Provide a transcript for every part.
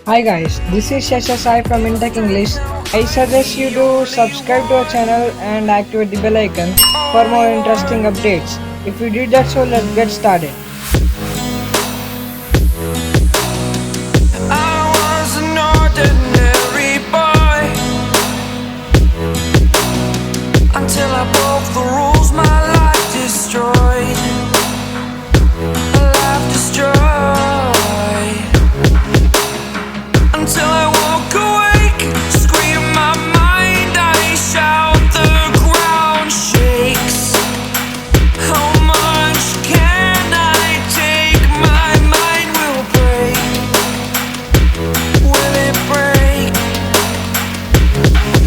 Hi guys, this is s.h.i.e.l.d from Intech English. I suggest you to subscribe to our channel and activate the bell icon for more interesting updates. If you did that, so let's get started. I was an ordinary boy until I broke the rules, my life destroyed. A life destroyed. Until I woke awake, scream my mind, I shout, the ground shakes. How much can I take? My mind will break. Will it break?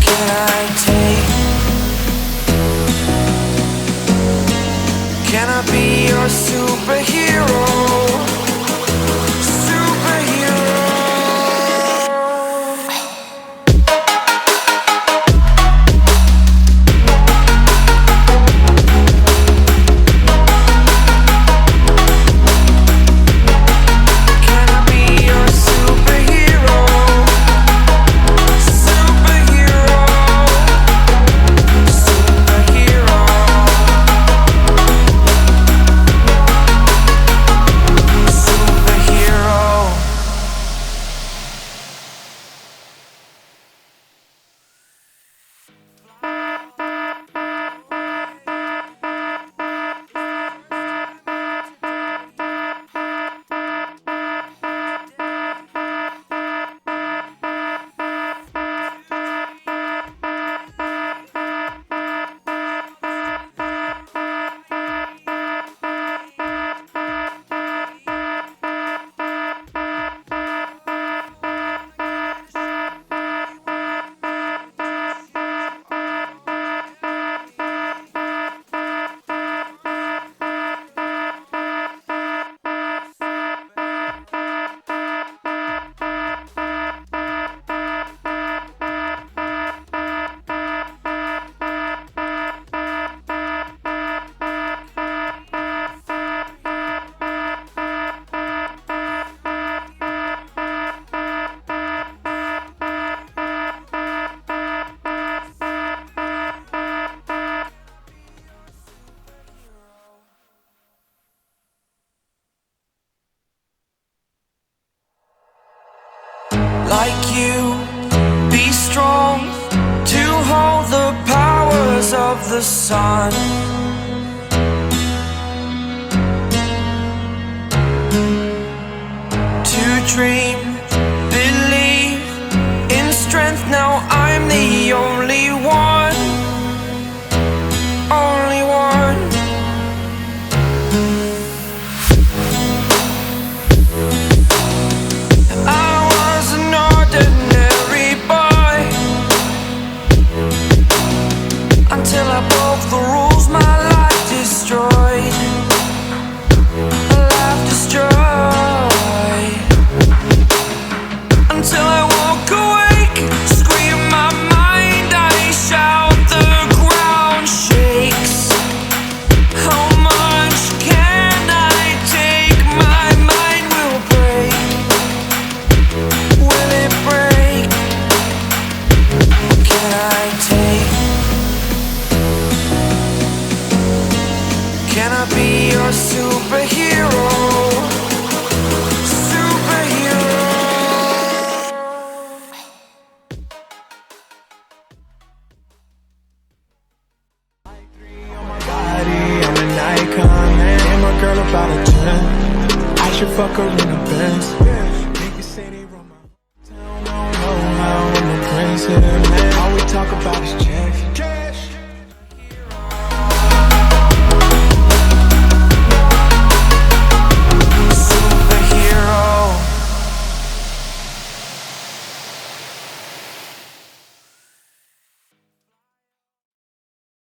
Can I take? Can I be your superhero? Like you, be strong to hold the powers of the sun. To dream, believe in strength. Now I'm the only one, only one. Until I broke the rules, my life destroyed. A life destroyed. Until I woke awake, scream my mind, I shout, the ground shakes. How much can I take? My mind will break. Will it break? Can I take? Can I be your superhero? Superhero. On my body, I'm an icon, man. And my girl about a 10. I should fuck her in a Benz.